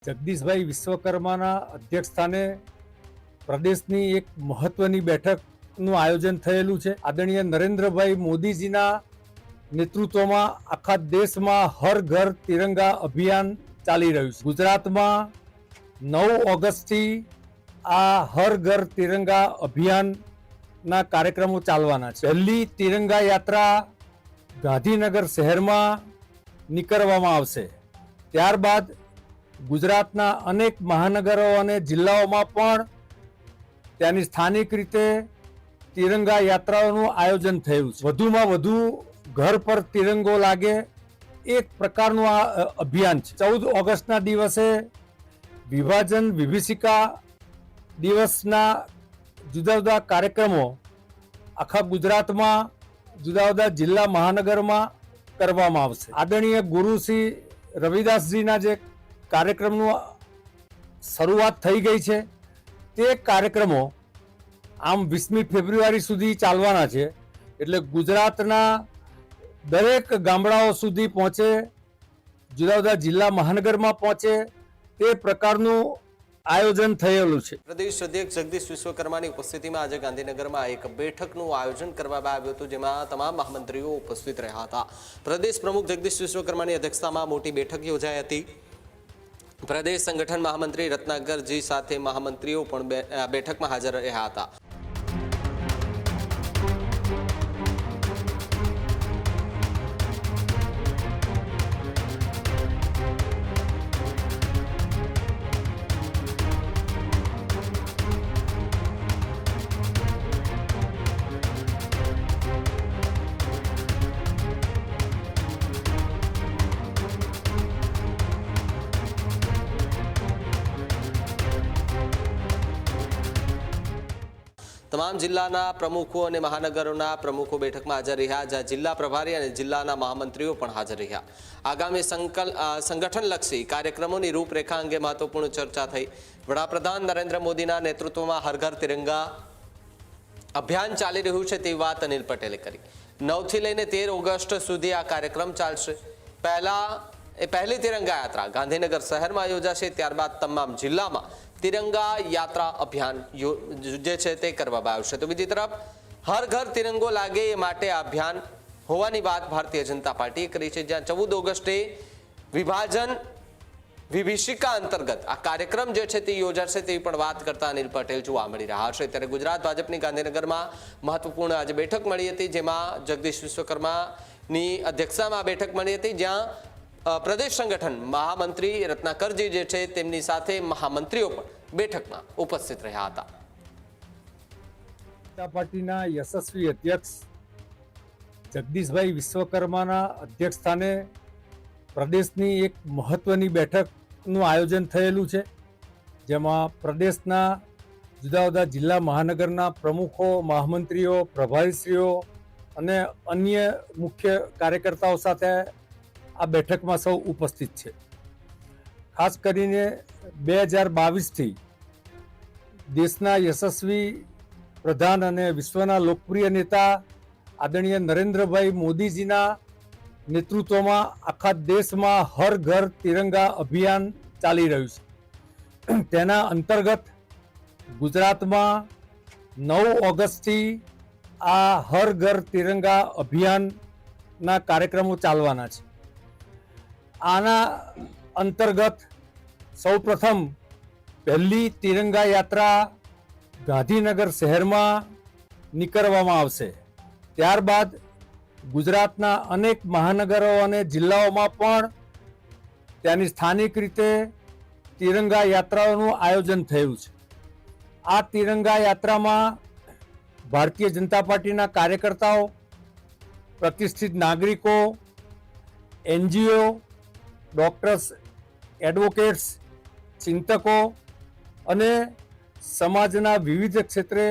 જગદીશભાઈ વિશ્વકર્માના અધ્યક્ષસ્થાને પ્રદેશની એક મહત્વની બેઠકનું આયોજન થયેલું છે. આદરણીય નરેન્દ્રભાઈ મોદીજીના નેતૃત્વમાં આખા દેશમાં હર ઘર તિરંગા અભિયાન ચાલી રહ્યું છે. ગુજરાતમાં 9 ઓગસ્ટથી આ હર ઘર તિરંગા અભિયાનના કાર્યક્રમો ચાલવાના છે. પહેલી તિરંગા યાત્રા ગાંધીનગર શહેરમાં નીકળવામાં આવશે. ત્યારબાદ ગુજરાતના અનેક મહાનગરો અને જિલ્લાઓમાં પણ ત્યાંની સ્થાનિક રીતે તિરંગા યાત્રાઓનું આયોજન થયું છે. વધુમાં વધુ ઘર પર તિરંગો લાગે એક પ્રકારનું આ અભિયાન છે. 14 ઓગસ્ટના દિવસે વિભાજન વિભીષિકા દિવસના જુદા જુદા કાર્યક્રમો આખા ગુજરાતમાં જુદા જુદા જિલ્લા મહાનગરમાં કરવામાં આવશે. આદરણીય ગુરુ શ્રી રવિદાસજીના જે કાર્યક્રમનું શરૂઆત થઈ ગઈ છે તે કાર્યક્રમો આમ 20મી ફેબ્રુઆરી સુધી ચાલવાના છે. એટલે ગુજરાતના દરેક ગામડાઓ સુધી પહોંચે, જુદા જુદા જિલ્લા મહાનગરમાં પહોંચે તે પ્રકારનું આયોજન થયેલું છે. પ્રદેશ અધ્યક્ષ જગદીશ વિશ્વકર્માની ઉપસ્થિતિમાં આજે ગાંધીનગરમાં એક બેઠકનું આયોજન કરવામાં આવ્યું હતું, જેમાં તમામ મહામંત્રીઓ ઉપસ્થિત રહ્યા હતા. પ્રદેશ પ્રમુખ જગદીશ વિશ્વકર્માની અધ્યક્ષતામાં મોટી બેઠક યોજાઈ હતી. પ્રદેશ સંગઠન મહામંત્રી રત્નાકરજી સાથે મહામંત્રીઓ પણ બેઠકમાં હાજર રહ્યા હતા. તમામ જિલ્લાના પ્રમુખો અને મહાનગરોના પ્રમુખો બેઠકમાં હાજર રહ્યા, જ્યાં જિલ્લા પ્રભારી અને જિલ્લાના મહામંત્રીઓ પણ હાજર રહ્યા. આગામી સંગઠનલક્ષી કાર્યક્રમોની રૂપરેખા અંગે મહત્વપૂર્ણ ચર્ચા થઈ. વડાપ્રધાન નરેન્દ્ર મોદીના નેતૃત્વમાં હર ઘર તિરંગા અભિયાન ચાલી રહ્યું છે તેવી વાત અનિલ પટેલે કરી. 9થી લઈને 13 ઓગસ્ટ સુધી આ કાર્યક્રમ ચાલશે. પહેલી તિરંગા યાત્રા ગાંધીનગર શહેરમાં યોજાશે. ત્યારબાદ તમામ જિલ્લામાં તિરંગા યાત્રા અભિયાન જે છે તે કરવામાં આવશે. તો બીજી તરફ હર ઘર તિરંગો લાગે એ માટે આ અભિયાન હોવાની વાત ભારતીય જનતા પાર્ટીએ કરી છે, જ્યાં 14 ઓગસ્ટે વિભાજન વિભીષિકા અંતર્ગત આ કાર્યક્રમ જે છે તે યોજાશે તેવી પણ વાત કરતા અનિલ પટેલ જોવા મળી રહ્યા છે. ત્યારે ગુજરાત ભાજપની ગાંધીનગરમાં મહત્વપૂર્ણ આજે બેઠક મળી હતી, જેમાં જગદીશ વિશ્વકર્માની અધ્યક્ષતામાં બેઠક મળી હતી, જ્યાં પ્રદેશ સંગઠન મહામંત્રી રત્નાકરજી જે છે તેમની સાથે મહામંત્રીઓ પણ બેઠકમાં ઉપસ્થિત રહ્યા હતા. જનતા પાર્ટીના યશસ્વી અધ્યક્ષ જગદીશભાઈ વિશ્વકર્માના અધ્યક્ષસ્થાને પ્રદેશની એક મહત્વની બેઠકનું આયોજન થયેલું છે, જેમાં પ્રદેશના જુદા જુદા જિલ્લા મહાનગરના પ્રમુખો, મહામંત્રીઓ, પ્રભારીશ્રીઓ અને અન્ય મુખ્ય કાર્યકર્તાઓ સાથે આ બેઠકમાં સૌ ઉપસ્થિત છે. ખાસ કરીને 2022થી દેશના યશસ્વી પ્રધાન અને વિશ્વના લોકપ્રિય નેતા આદરણીય નરેન્દ્રભાઈ મોદીજીના નેતૃત્વમાં આખા દેશમાં હર ઘર તિરંગા અભિયાન ચાલી રહ્યું છે. તેના અંતર્ગત ગુજરાતમાં 9 ઓગસ્ટથી આ હર ઘર તિરંગા અભિયાનના કાર્યક્રમો ચાલવાના છે. આના અંતર્ગત સૌપ્રથમ પહેલી તિરંગા યાત્રા ગાંધીનગર શહેરમાં નીકળવામાં આવશે. ત્યારબાદ ગુજરાતના અનેક મહાનગરો અને જિલ્લાઓમાં પણ ત્યાંની સ્થાનિક રીતે તિરંગા યાત્રાઓનું આયોજન થયું છે. આ તિરંગા યાત્રામાં ભારતીય જનતા પાર્ટીના કાર્યકર્તાઓ, પ્રતિષ્ઠિત નાગરિકો, NGO, ડોક્ટર્સ, એડવોકેટ્સ, ચિંતકો અને સમાજના વિવિધ ક્ષેત્રે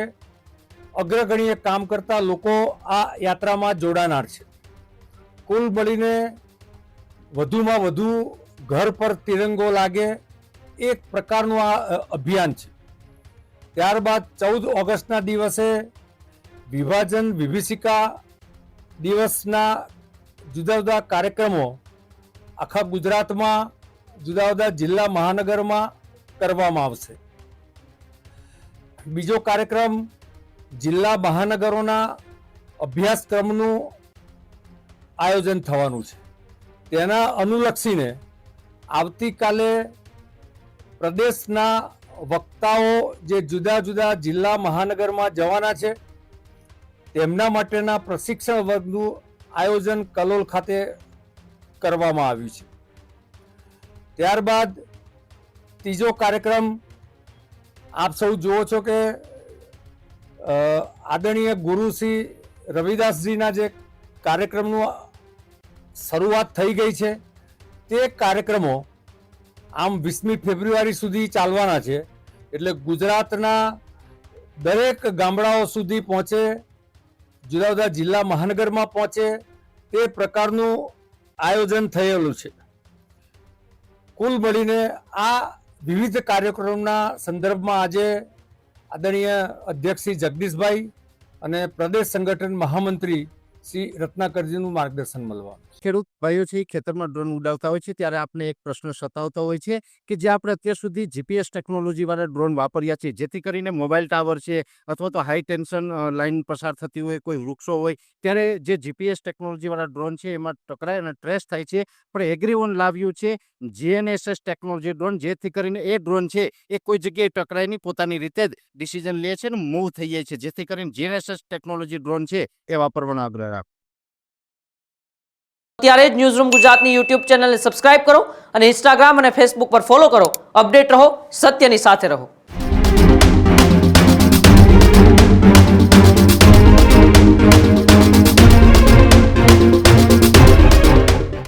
અગ્રગણ્ય કામ કરતા લોકો આ યાત્રામાં જોડાનાર છે. કુલ મળીને વધુમાં વધુ ઘર પર તિરંગો લાગે એક પ્રકારનું આ અભિયાન છે. ત્યારબાદ 14 ઓગસ્ટના દિવસે વિભાજન વિભીષિકા દિવસના જુદા જુદા કાર્યક્રમો આખા ગુજરાતમાં જુદા જુદા જિલ્લા મહાનગરમાં કરવામાં આવશે. બીજો કાર્યક્રમ જિલ્લા મહાનગરોના અભ્યાસક્રમનું આયોજન થવાનું છે. તેના અનુલક્ષીને આવતીકાલે પ્રદેશના વક્તાઓ જે જુદા જુદા જિલ્લા મહાનગરમાં જવાના છે તેમના માટેના પ્રશિક્ષણ વર્ગનું આયોજન કલોલ ખાતે કરવામાં આવ્યું છે. ત્યારબાદ ત્રીજો કાર્યક્રમ આપ સૌ જુઓ છો કે આદરણીય ગુરુશ્રી રવિદાસજીના જે કાર્યક્રમનું શરૂઆત થઈ ગઈ છે તે કાર્યક્રમો આમ 20મી ફેબ્રુઆરી સુધી ચાલવાના છે. એટલે ગુજરાતના દરેક ગામડાઓ સુધી પહોંચે, જુદા જુદા જિલ્લા મહાનગરમાં પહોંચે તે પ્રકારનું આયોજન થયેલું છે. કુલ મળીને આ વિવિધ કાર્યક્રમોના સંદર્ભમાં આજે આદરણીય અધ્યક્ષ શ્રી જગદીશભાઈ અને પ્રદેશ સંગઠન મહામંત્રી શ્રી રત્નાકરજીનું માર્ગદર્શન મળવાનું. ખેડૂત ભાઈઓ છે ખેતરમાં ડ્રોન ઉડાવતા હોય છે ત્યારે આપણે એક પ્રશ્ન સતાવતો હોય છે કે જે આપણે અત્યાર સુધી જીપીએસ ટેકનોલોજી વાળા ડ્રોન વાપર્યા છે, જેથી કરીને મોબાઈલ ટાવર છે અથવા તો હાઈ ટેન્શન લાઈન પસાર થતી હોય, કોઈ વૃક્ષો હોય, ત્યારે જે જીપીએસ ટેકનોલોજી વાળા ડ્રોન છે એમાં ટકરાય અને ટ્રેસ થાય છે. પણ એગ્રીવન લાવ્યું છે GNSS ટેકનોલોજી ડ્રોન, જેથી કરીને એ ડ્રોન છે એ કોઈ જગ્યાએ ટકરાય નહીં, પોતાની રીતે જ ડિસિઝન લે છે અને મૂવ થઈ જાય છે, જેથી કરીને GNSS ટેકનોલોજી ડ્રોન છે એ વાપરવાનો આગ્રહ રાખો. અત્યારે જ ન્યૂઝરૂમ ગુજરાતની યુટ્યુબ ચેનલને સબસ્ક્રાઇબ કરો અને ઇન્સ્ટાગ્રામ અને ફેસબુક પર ફોલો કરો. અપડેટ રહો, સત્યની સાથે રહો.